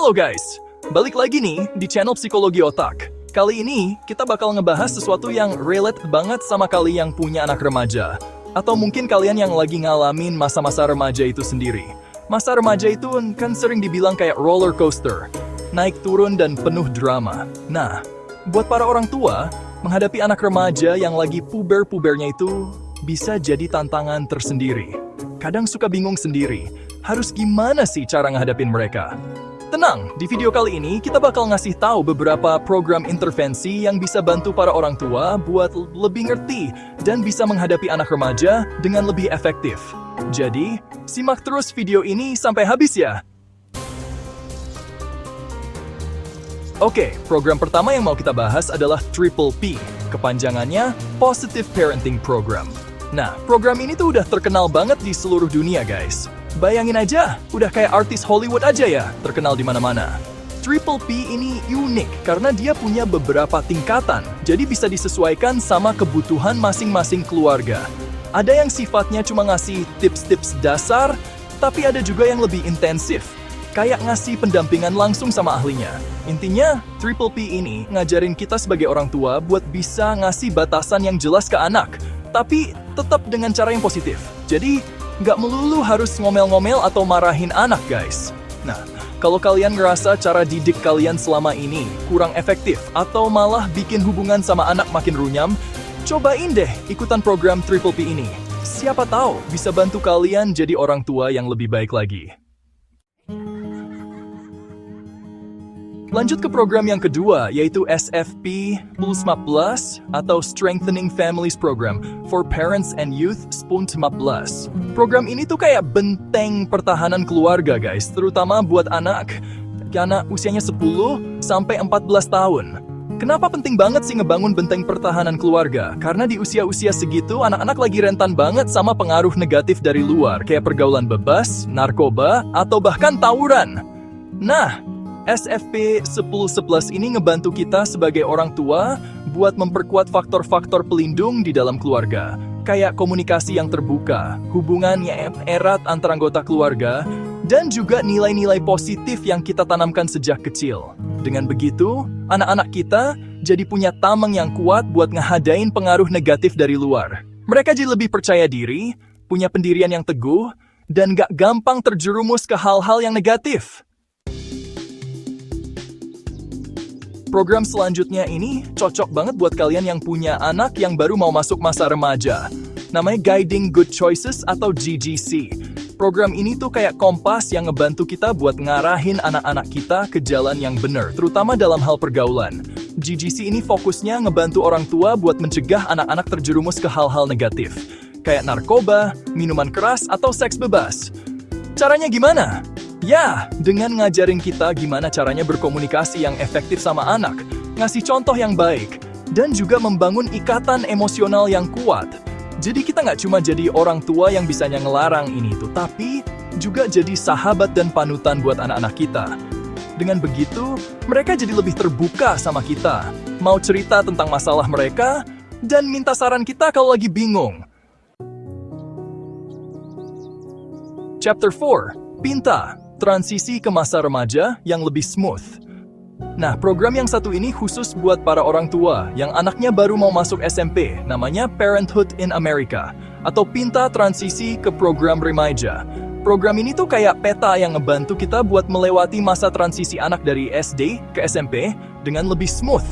Halo guys, balik lagi nih di channel Psikologi Otak. Kali ini kita bakal ngebahas sesuatu yang relate banget sama kalian yang punya anak remaja. Atau mungkin kalian yang lagi ngalamin masa-masa remaja itu sendiri. Masa remaja itu kan sering dibilang kayak roller coaster, naik turun dan penuh drama. Nah, buat para orang tua, menghadapi anak remaja yang lagi puber-pubernya itu bisa jadi tantangan tersendiri. Kadang suka bingung sendiri, harus gimana sih cara ngadepin mereka? Tenang, di video kali ini kita bakal ngasih tahu beberapa program intervensi yang bisa bantu para orang tua buat lebih ngerti dan bisa menghadapi anak remaja dengan lebih efektif. Jadi, simak terus video ini sampai habis ya. Oke, program pertama yang mau kita bahas adalah Triple P, kepanjangannya Positive Parenting Program. Nah, program ini tuh udah terkenal banget di seluruh dunia guys. Bayangin aja, udah kayak artis Hollywood aja ya, terkenal di mana-mana. Triple P ini unik karena dia punya beberapa tingkatan, jadi bisa disesuaikan sama kebutuhan masing-masing keluarga. Ada yang sifatnya cuma ngasih tips-tips dasar, tapi ada juga yang lebih intensif, kayak ngasih pendampingan langsung sama ahlinya. Intinya, Triple P ini ngajarin kita sebagai orang tua buat bisa ngasih batasan yang jelas ke anak, tapi tetap dengan cara yang positif. Jadi, nggak melulu harus ngomel-ngomel atau marahin anak, guys. Nah, kalau kalian ngerasa cara didik kalian selama ini kurang efektif atau malah bikin hubungan sama anak makin runyam, cobain deh ikutan program Triple P ini. Siapa tahu bisa bantu kalian jadi orang tua yang lebih baik lagi. Lanjut ke program yang kedua, yaitu SFP Plus 15 atau Strengthening Families Program for Parents and Youth SPUN 15. Program ini tuh kayak benteng pertahanan keluarga guys, terutama buat anak usianya 10 sampai 14 tahun. Kenapa penting banget sih ngebangun benteng pertahanan keluarga? Karena di usia-usia segitu, anak-anak lagi rentan banget sama pengaruh negatif dari luar, kayak pergaulan bebas, narkoba, atau bahkan tawuran. Nah, SFP 1011 ini ngebantu kita sebagai orang tua buat memperkuat faktor-faktor pelindung di dalam keluarga. Kayak komunikasi yang terbuka, hubungan yang erat antara anggota keluarga, dan juga nilai-nilai positif yang kita tanamkan sejak kecil. Dengan begitu, anak-anak kita jadi punya tameng yang kuat buat ngehadain pengaruh negatif dari luar. Mereka jadi lebih percaya diri, punya pendirian yang teguh, dan gak gampang terjerumus ke hal-hal yang negatif. Program selanjutnya ini cocok banget buat kalian yang punya anak yang baru mau masuk masa remaja. Namanya Guiding Good Choices atau GGC. Program ini tuh kayak kompas yang ngebantu kita buat ngarahin anak-anak kita ke jalan yang benar, terutama dalam hal pergaulan. GGC ini fokusnya ngebantu orang tua buat mencegah anak-anak terjerumus ke hal-hal negatif, kayak narkoba, minuman keras, atau seks bebas. Caranya gimana? Ya, dengan ngajarin kita gimana caranya berkomunikasi yang efektif sama anak, ngasih contoh yang baik, dan juga membangun ikatan emosional yang kuat. Jadi kita nggak cuma jadi orang tua yang bisanya ngelarang ini tuh, tapi juga jadi sahabat dan panutan buat anak-anak kita. Dengan begitu, mereka jadi lebih terbuka sama kita, mau cerita tentang masalah mereka, dan minta saran kita kalau lagi bingung. Chapter 4, Pinta. Transisi ke masa remaja yang lebih smooth. Nah, program yang satu ini khusus buat para orang tua yang anaknya baru mau masuk SMP, namanya Parenthood in America, atau Pinta Transisi ke Program Remaja. Program ini tuh kayak peta yang ngebantu kita buat melewati masa transisi anak dari SD ke SMP dengan lebih smooth.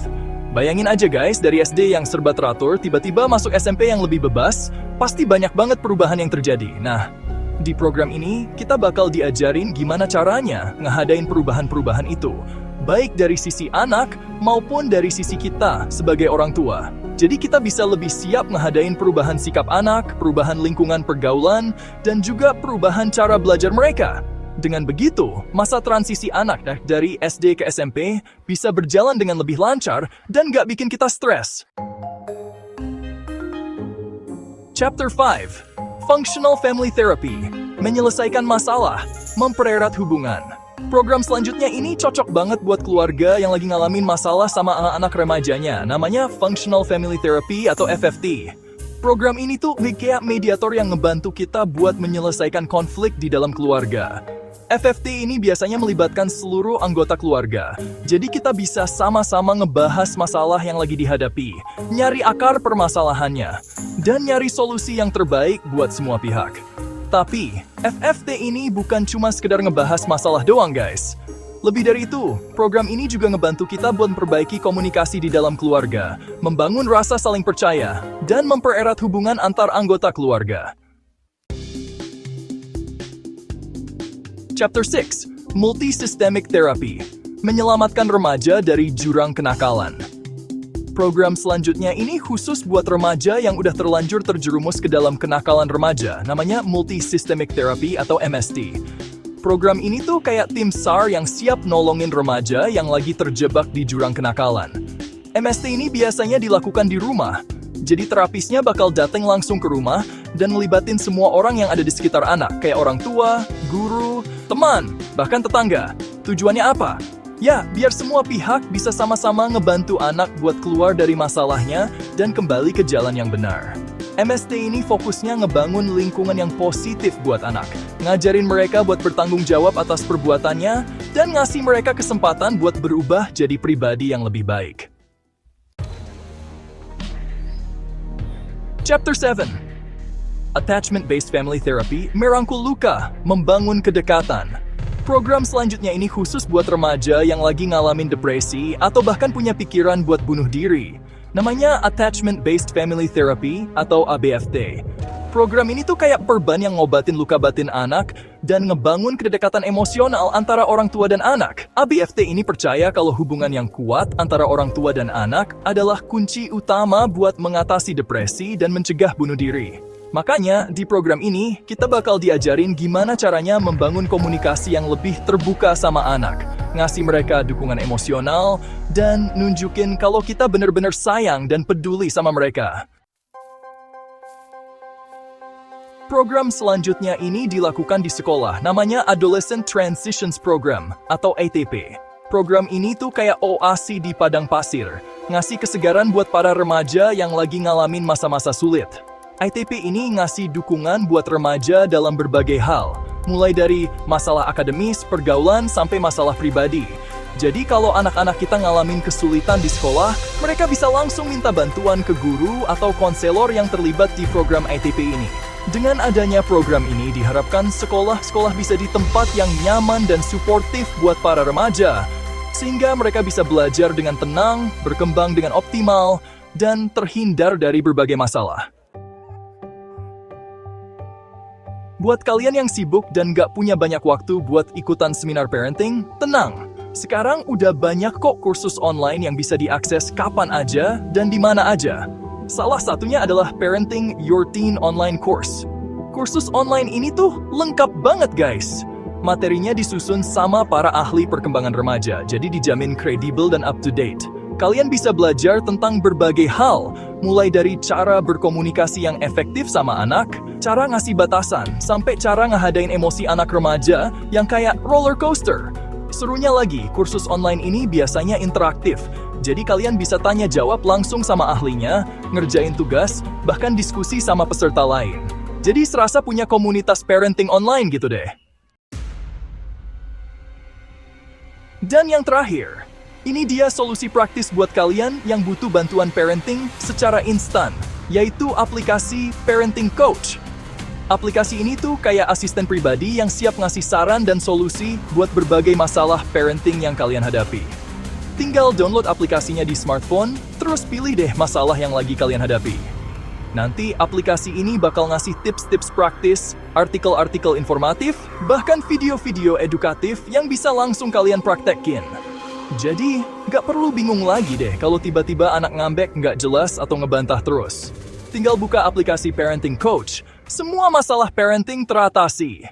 Bayangin aja guys, dari SD yang serba teratur, tiba-tiba masuk SMP yang lebih bebas, pasti banyak banget perubahan yang terjadi. Nah, di program ini, kita bakal diajarin gimana caranya ngehadain perubahan-perubahan itu, baik dari sisi anak maupun dari sisi kita sebagai orang tua. Jadi kita bisa lebih siap ngehadain perubahan sikap anak, perubahan lingkungan pergaulan, dan juga perubahan cara belajar mereka. Dengan begitu, masa transisi anak dari SD ke SMP bisa berjalan dengan lebih lancar dan gak bikin kita stres. Chapter 5, Functional Family Therapy, menyelesaikan masalah, mempererat hubungan. Program selanjutnya ini cocok banget buat keluarga yang lagi ngalamin masalah sama anak-anak remajanya, namanya Functional Family Therapy atau FFT. Program ini tuh kayak mediator yang ngebantu kita buat menyelesaikan konflik di dalam keluarga. FFT ini biasanya melibatkan seluruh anggota keluarga. Jadi kita bisa sama-sama ngebahas masalah yang lagi dihadapi, nyari akar permasalahannya, dan nyari solusi yang terbaik buat semua pihak. Tapi, FFT ini bukan cuma sekedar ngebahas masalah doang guys. Lebih dari itu, program ini juga ngebantu kita buat memperbaiki komunikasi di dalam keluarga, membangun rasa saling percaya, dan mempererat hubungan antar anggota keluarga. Chapter 6, Multisystemic Therapy, menyelamatkan remaja dari jurang kenakalan. Program selanjutnya ini khusus buat remaja yang udah terlanjur terjerumus ke dalam kenakalan remaja, namanya Multisystemic Therapy atau MST. Program ini tuh kayak tim SAR yang siap nolongin remaja yang lagi terjebak di jurang kenakalan. MST ini biasanya dilakukan di rumah, jadi terapisnya bakal datang langsung ke rumah dan ngelibatin semua orang yang ada di sekitar anak, kayak orang tua, guru, teman, bahkan tetangga. Tujuannya apa? Ya, biar semua pihak bisa sama-sama ngebantu anak buat keluar dari masalahnya dan kembali ke jalan yang benar. MST ini fokusnya ngebangun lingkungan yang positif buat anak, ngajarin mereka buat bertanggung jawab atas perbuatannya, dan ngasih mereka kesempatan buat berubah jadi pribadi yang lebih baik. Chapter 7, Attachment-Based Family Therapy merangkul luka, membangun kedekatan. Program selanjutnya ini khusus buat remaja yang lagi ngalamin depresi atau bahkan punya pikiran buat bunuh diri. Namanya Attachment-Based Family Therapy atau ABFT. Program ini tuh kayak perban yang ngobatin luka batin anak dan ngebangun kedekatan emosional antara orang tua dan anak. ABFT ini percaya kalau hubungan yang kuat antara orang tua dan anak adalah kunci utama buat mengatasi depresi dan mencegah bunuh diri. Makanya, di program ini, kita bakal diajarin gimana caranya membangun komunikasi yang lebih terbuka sama anak, ngasih mereka dukungan emosional, dan nunjukin kalau kita benar-benar sayang dan peduli sama mereka. Program selanjutnya ini dilakukan di sekolah, namanya Adolescent Transitions Program, atau ATP. Program ini tuh kayak oasi di padang pasir, ngasih kesegaran buat para remaja yang lagi ngalamin masa-masa sulit. ITP ini ngasih dukungan buat remaja dalam berbagai hal, mulai dari masalah akademis, pergaulan, sampai masalah pribadi. Jadi kalau anak-anak kita ngalamin kesulitan di sekolah, mereka bisa langsung minta bantuan ke guru atau konselor yang terlibat di program ITP ini. Dengan adanya program ini diharapkan sekolah-sekolah bisa di tempat yang nyaman dan suportif buat para remaja, sehingga mereka bisa belajar dengan tenang, berkembang dengan optimal, dan terhindar dari berbagai masalah. Buat kalian yang sibuk dan gak punya banyak waktu buat ikutan seminar parenting, tenang. Sekarang udah banyak kok kursus online yang bisa diakses kapan aja dan di mana aja. Salah satunya adalah Parenting Your Teen Online Course. Kursus online ini tuh lengkap banget guys. Materinya disusun sama para ahli perkembangan remaja, jadi dijamin kredibel dan up to date. Kalian bisa belajar tentang berbagai hal, mulai dari cara berkomunikasi yang efektif sama anak, cara ngasih batasan, sampai cara ngehadain emosi anak remaja yang kayak roller coaster. Serunya lagi, kursus online ini biasanya interaktif, jadi kalian bisa tanya jawab langsung sama ahlinya, ngerjain tugas, bahkan diskusi sama peserta lain. Jadi serasa punya komunitas parenting online gitu deh. Dan yang terakhir, ini dia solusi praktis buat kalian yang butuh bantuan parenting secara instan, yaitu aplikasi Parenting Coach. Aplikasi ini tuh kayak asisten pribadi yang siap ngasih saran dan solusi buat berbagai masalah parenting yang kalian hadapi. Tinggal download aplikasinya di smartphone, terus pilih deh masalah yang lagi kalian hadapi. Nanti aplikasi ini bakal ngasih tips-tips praktis, artikel-artikel informatif, bahkan video-video edukatif yang bisa langsung kalian praktekin. Jadi, nggak perlu bingung lagi deh kalau tiba-tiba anak ngambek nggak jelas atau ngebantah terus. Tinggal buka aplikasi Parenting Coach, semua masalah parenting teratasi.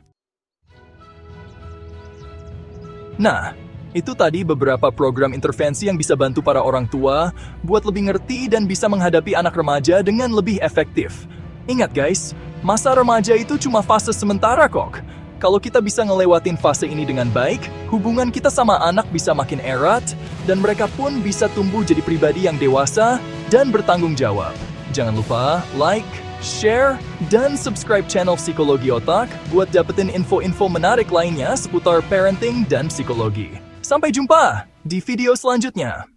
Nah, itu tadi beberapa program intervensi yang bisa bantu para orang tua buat lebih ngerti dan bisa menghadapi anak remaja dengan lebih efektif. Ingat guys, masa remaja itu cuma fase sementara kok. Kalau kita bisa ngelewatin fase ini dengan baik, hubungan kita sama anak bisa makin erat, dan mereka pun bisa tumbuh jadi pribadi yang dewasa dan bertanggung jawab. Jangan lupa like, share, dan subscribe channel Psikologi Otak buat dapetin info-info menarik lainnya seputar parenting dan psikologi. Sampai jumpa di video selanjutnya.